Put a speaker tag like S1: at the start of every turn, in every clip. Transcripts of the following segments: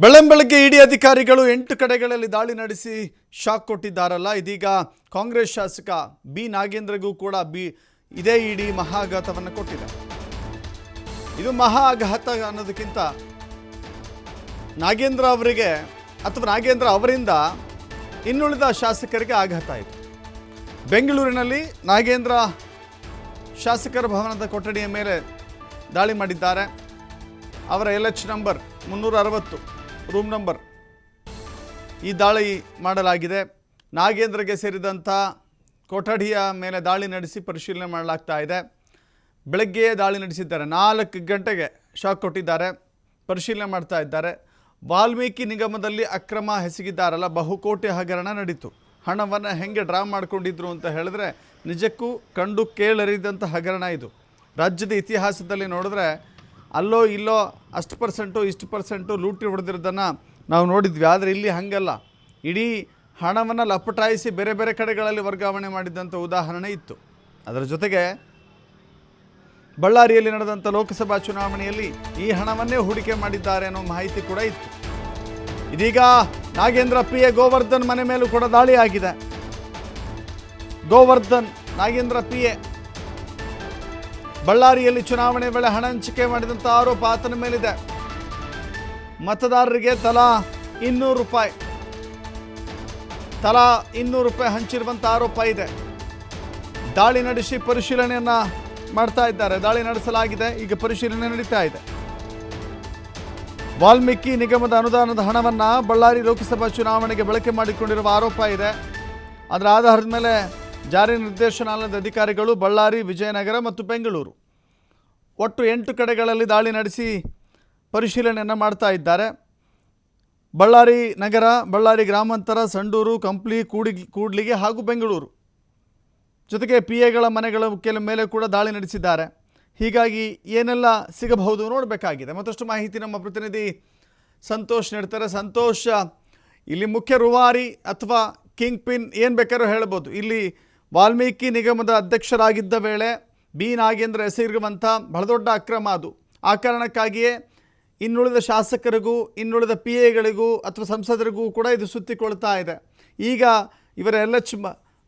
S1: ಬೆಳ್ಳಂಬೆಳಗ್ಗೆ ಇಡಿ ಅಧಿಕಾರಿಗಳು 8 ಕಡೆಗಳಲ್ಲಿ ದಾಳಿ ನಡೆಸಿ ಶಾಕ್ ಕೊಟ್ಟಿದ್ದಾರಲ್ಲ. ಇದೀಗ ಕಾಂಗ್ರೆಸ್ ಶಾಸಕ ಬಿ ನಾಗೇಂದ್ರಗೂ ಕೂಡ ಇದೇ ಇಡಿ ಮಹಾಘಾತವನ್ನು ಕೊಟ್ಟಿದೆ. ಇದು ಮಹಾಘಾತ ಅನ್ನೋದಕ್ಕಿಂತ ನಾಗೇಂದ್ರ ಅವರಿಗೆ ಅಥವಾ ನಾಗೇಂದ್ರ ಅವರಿಂದ ಇನ್ನುಳಿದ ಶಾಸಕರಿಗೆ ಆಘಾತ ಆಯಿತು. ಬೆಂಗಳೂರಿನಲ್ಲಿ ನಾಗೇಂದ್ರ ಶಾಸಕರ ಭವನದ ಕೊಠಡಿಯ ಮೇಲೆ ದಾಳಿ ಮಾಡಿದ್ದಾರೆ. ಅವರ LH ನಂಬರ್ 360 ರೂಮ್ ನಂಬರ್ ಈ ದಾಳಿ ಮಾಡಲಾಗಿದೆ. ನಾಗೇಂದ್ರಗೆ ಸೇರಿದಂಥ ಕೊಠಡಿಯ ಮೇಲೆ ದಾಳಿ ನಡೆಸಿ ಪರಿಶೀಲನೆ ಮಾಡಲಾಗ್ತಾ ಇದೆ. ಬೆಳಗ್ಗೆಯೇ ದಾಳಿ ನಡೆಸಿದ್ದಾರೆ. 4 ಗಂಟೆಗೆ ಶಾಕ್ ಕೊಟ್ಟಿದ್ದಾರೆ, ಪರಿಶೀಲನೆ ಮಾಡ್ತಾ ಇದ್ದಾರೆ. ವಾಲ್ಮೀಕಿ ನಿಗಮದಲ್ಲಿ ಅಕ್ರಮ ಎಸಗಿದ್ದಾರಲ್ಲ, ಬಹುಕೋಟಿ ಹಗರಣ ನಡೀತು. ಹಣವನ್ನು ಹೆಂಗೆ ಡ್ರಾ ಮಾಡ್ಕೊಂಡಿದ್ರು ಅಂತ ಹೇಳಿದ್ರೆ ನಿಜಕ್ಕೂ ಕಂಡು ಕೇಳರಿದಂಥ ಹಗರಣ ಇದು. ರಾಜ್ಯದ ಇತಿಹಾಸದಲ್ಲಿ ನೋಡಿದ್ರೆ ಅಲ್ಲೋ ಇಲ್ಲೋ ಅಷ್ಟು ಪರ್ಸೆಂಟು ಇಷ್ಟು ಪರ್ಸೆಂಟು ಲೂಟಿ ಹೊಡೆದಿರೋದನ್ನು ನಾವು ನೋಡಿದ್ವಿ. ಆದರೆ ಇಲ್ಲಿ ಹಾಗಲ್ಲ, ಇಡೀ ಹಣವನ್ನು ಲಪಟಾಯಿಸಿ ಬೇರೆ ಬೇರೆ ಕಡೆಗಳಲ್ಲಿ ವರ್ಗಾವಣೆ ಮಾಡಿದಂಥ ಉದಾಹರಣೆ ಇತ್ತು. ಅದರ ಜೊತೆಗೆ ಬಳ್ಳಾರಿಯಲ್ಲಿ ನಡೆದಂಥ ಲೋಕಸಭಾ ಚುನಾವಣೆಯಲ್ಲಿ ಈ ಹಣವನ್ನೇ ಹೂಡಿಕೆ ಮಾಡಿದ್ದಾರೆ ಅನ್ನೋ ಮಾಹಿತಿ ಕೂಡ ಇತ್ತು. ಇದೀಗ ನಾಗೇಂದ್ರ PA ಗೋವರ್ಧನ್ ಮನೆ ಮೇಲೂ ಕೂಡ ದಾಳಿ ಆಗಿದೆ. ಗೋವರ್ಧನ್ ನಾಗೇಂದ್ರ PA ಬಳ್ಳಾರಿಯಲ್ಲಿ ಚುನಾವಣೆ ವೇಳೆ ಹಣ ಹಂಚಿಕೆ ಮಾಡಿದಂಥ ಆರೋಪ ಆತನ ಮೇಲಿದೆ. ಮತದಾರರಿಗೆ ತಲಾ 200 ರೂಪಾಯಿ ಹಂಚಿರುವಂಥ ಆರೋಪ ಇದೆ. ದಾಳಿ ನಡೆಸಿ ಪರಿಶೀಲನೆಯನ್ನು ಮಾಡ್ತಾ ಇದ್ದಾರೆ. ದಾಳಿ ನಡೆಸಲಾಗಿದೆ, ಈಗ ಪರಿಶೀಲನೆ ನಡೀತಾ ಇದೆ. ವಾಲ್ಮೀಕಿ ನಿಗಮದ ಅನುದಾನದ ಹಣವನ್ನು ಬಳ್ಳಾರಿ ಲೋಕಸಭಾ ಚುನಾವಣೆಗೆ ಬಳಕೆ ಮಾಡಿಕೊಂಡಿರುವ ಆರೋಪ ಇದೆ. ಅದರ ಆಧಾರದ ಮೇಲೆ ಜಾರಿ ನಿರ್ದೇಶನಾಲಯದ ಅಧಿಕಾರಿಗಳು ಬಳ್ಳಾರಿ, ವಿಜಯನಗರ ಮತ್ತು ಬೆಂಗಳೂರು ಒಟ್ಟು 8 ಕಡೆಗಳಲ್ಲಿ ದಾಳಿ ನಡೆಸಿ ಪರಿಶೀಲನೆಯನ್ನು ಮಾಡ್ತಾ ಇದ್ದಾರೆ. ಬಳ್ಳಾರಿ ನಗರ, ಬಳ್ಳಾರಿ ಗ್ರಾಮಾಂತರ, ಸಂಡೂರು, ಕಂಪ್ಲಿ, ಕೂಡ್ಲಿಗೆ ಹಾಗೂ ಬೆಂಗಳೂರು ಜೊತೆಗೆ PAಗಳ ಮನೆಗಳ ಮೇಲೆ ಕೂಡ ದಾಳಿ ನಡೆಸಿದ್ದಾರೆ. ಹೀಗಾಗಿ ಏನೆಲ್ಲ ಸಿಗಬಹುದು ನೋಡಬೇಕಾಗಿದೆ. ಮತ್ತಷ್ಟು ಮಾಹಿತಿ ನಮ್ಮ ಪ್ರತಿನಿಧಿ ಸಂತೋಷ್ ನೀಡ್ತಾರೆ. ಸಂತೋಷ್, ಇಲ್ಲಿ ಮುಖ್ಯ ರೂವಾರಿ ಅಥವಾ ಕಿಂಗ್ ಪಿನ್ ಏನು ಬೇಕಾದ್ರೂ ಹೇಳ್ಬೋದು. ಇಲ್ಲಿ ವಾಲ್ಮೀಕಿ ನಿಗಮದ ಅಧ್ಯಕ್ಷರಾಗಿದ್ದ ವೇಳೆ ಬಿ ನಾಗೇಂದ್ರ ಎಸಗಿರುವಂಥ ಬಹಳ ದೊಡ್ಡ ಅಕ್ರಮ ಅದು. ಆ ಕಾರಣಕ್ಕಾಗಿಯೇ ಇನ್ನುಳಿದ ಶಾಸಕರಿಗೂ ಇನ್ನುಳಿದ PAಗಳಿಗೂ ಅಥವಾ ಸಂಸದರಿಗೂ ಕೂಡ ಇದು ಸುತ್ತಿಕೊಳ್ತಾ ಇದೆ. ಈಗ ಇವರ LH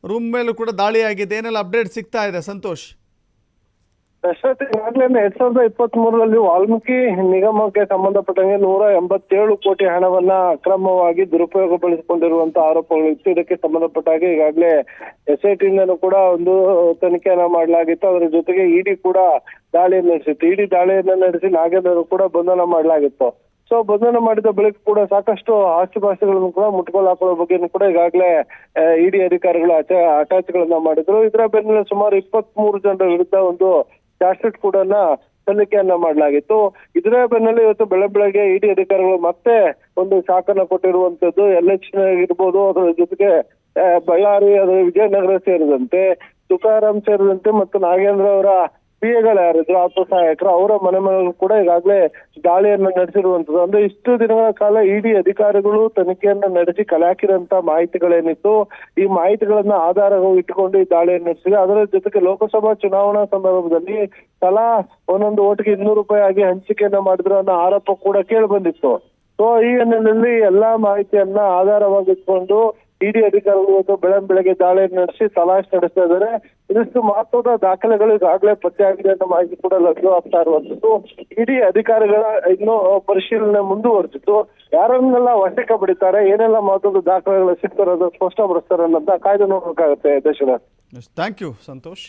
S1: ರೂಮ್ ಮೇಲೂ ಕೂಡ ದಾಳಿಯಾಗಿದೆ. ಏನೆಲ್ಲ ಅಪ್ಡೇಟ್ ಸಿಗ್ತಾ ಇದೆ ಸಂತೋಷ್?
S2: ದಶರಥ್, ಈಗಾಗಲೇ 2023ರಲ್ಲಿ ವಾಲ್ಮೀಕಿ ನಿಗಮಕ್ಕೆ ಸಂಬಂಧಪಟ್ಟಂಗೆ 187 ಕೋಟಿ ಹಣವನ್ನ ಅಕ್ರಮವಾಗಿ ದುರುಪಯೋಗಪಡಿಸಿಕೊಂಡಿರುವಂತಹ ಆರೋಪಗಳಿತ್ತು. ಇದಕ್ಕೆ ಸಂಬಂಧಪಟ್ಟ ಹಾಗೆ ಈಗಾಗಲೇ SIT ಇಂದನೂ ಕೂಡ ಒಂದು ತನಿಖೆಯನ್ನ ಮಾಡಲಾಗಿತ್ತು. ಅದರ ಜೊತೆಗೆ ಇಡಿ ಕೂಡ ದಾಳಿಯನ್ನು ನಡೆಸಿತ್ತು. ಇಡಿ ದಾಳಿಯನ್ನ ನಡೆಸಿ ನಾಗೇಂದ್ರ ಕೂಡ ಬಂಧನ ಮಾಡಲಾಗಿತ್ತು. ಸೊ ಬಂಧನ ಮಾಡಿದ ಬಳಿಕ ಕೂಡ ಸಾಕಷ್ಟು ಆಸ್ತಿಪಾಸ್ತಿಗಳನ್ನು ಕೂಡ ಮುಟ್ಗೋಲು ಹಾಕೊಳ್ಳೋ ಬಗ್ಗೆ ಕೂಡ ಈಗಾಗಲೇ ಇಡಿ ಅಧಿಕಾರಿಗಳು ಅಟ್ಯಾಚ್ ಗಳನ್ನ ಮಾಡಿದ್ರು. ಇದರ ಬೆನ್ನಲ್ಲೇ ಸುಮಾರು 23 ಜನರ ವಿರುದ್ಧ ಒಂದು ಚಾರ್ಜ್ ಶೀಟ್ ಕೂಡ ಸಲ್ಲಿಕೆಯನ್ನ ಮಾಡಲಾಗಿತ್ತು. ಇದರ ಬೆನ್ನಲ್ಲೇ ಇವತ್ತು ಬೆಳಗ್ಗೆ ಇಡಿ ಅಧಿಕಾರಿಗಳು ಮತ್ತೆ ಒಂದು ಶಾಖನ ಕೊಟ್ಟಿರುವಂತದ್ದು. LH ಇರ್ಬೋದು, ಅದರ ಜೊತೆಗೆ ಬಳ್ಳಾರಿ, ಅದರ ವಿಜಯನಗರ ಸೇರಿದಂತೆ, ತುಕಾರಾಮ್ ಸೇರಿದಂತೆ ಮತ್ತು ನಾಗೇಂದ್ರ ಅವರ PAಗಳು ಯಾರಿದ್ರು ಆತ್ಮ ಸಹಾಯಕರು ಅವರ ಮನೆ ಮನೆಗಳು ಕೂಡ ಈಗಾಗಲೇ ದಾಳಿಯನ್ನ ನಡೆಸಿರುವಂತದ್ದು. ಅಂದ್ರೆ ಇಷ್ಟು ದಿನಗಳ ಕಾಲ ಇಡಿ ಅಧಿಕಾರಿಗಳು ತನಿಖೆಯನ್ನ ನಡೆಸಿ ಕಲೆ ಹಾಕಿದಂತ ಮಾಹಿತಿಗಳೇನಿತ್ತು, ಈ ಮಾಹಿತಿಗಳನ್ನ ಆಧಾರವಾಗಿ ಇಟ್ಟುಕೊಂಡು ಈ ದಾಳಿಯನ್ನು ನಡೆಸಿದೆ. ಅದರ ಜೊತೆಗೆ ಲೋಕಸಭಾ ಚುನಾವಣಾ ಸಂದರ್ಭದಲ್ಲಿ ತಲಾ ಒಂದೊಂದು ಓಟಿಗೆ 200 ರೂಪಾಯಿ ಆಗಿ ಹಂಚಿಕೆಯನ್ನ ಮಾಡಿದ್ರು ಅನ್ನೋ ಆರೋಪ ಕೂಡ ಕೇಳಿ ಬಂದಿತ್ತು. ಸೊ ಈ ಹಿನ್ನೆಲೆಯಲ್ಲಿ ಎಲ್ಲಾ ಮಾಹಿತಿಯನ್ನ ಆಧಾರವಾಗಿಟ್ಕೊಂಡು ಇಡಿ ಅಧಿಕಾರಿಗಳು ಇವತ್ತು ಬೆಳಗ್ಗೆ ದಾಳಿಯನ್ನು ನಡೆಸಿ ತಲಾಶ್ ನಡೆಸ್ತಾ ಇದ್ದಾರೆ. ಇದಷ್ಟು ಮಹತ್ವದ ದಾಖಲೆಗಳು ಈಗಾಗಲೇ ಪತ್ತೆಯಾಗಿದೆ ಅನ್ನೋ ಮಾಹಿತಿ ಕೂಡ ಲಭ್ಯವಾಗ್ತಾ ಇರುವಂತದ್ದು. ಇಡಿ ಅಧಿಕಾರಿಗಳ ಇನ್ನೂ ಪರಿಶೀಲನೆ ಮುಂದುವರೆಸಿತ್ತು. ಯಾರನ್ನೆಲ್ಲ ವಶಕ್ಕೆ ಪಡಿತಾರೆ, ಏನೆಲ್ಲ ಮಹತ್ವದ ದಾಖಲೆಗಳು ಸಿಗ್ತಾರೋ ಅದು ಸ್ಪಷ್ಟಪಡಿಸ್ತಾರೆ ಅನ್ನೋದನ್ನ ಕಾಯ್ದು ನೋಡ್ಬೇಕಾಗುತ್ತೆ. Dasharath,
S1: thank you Santosh.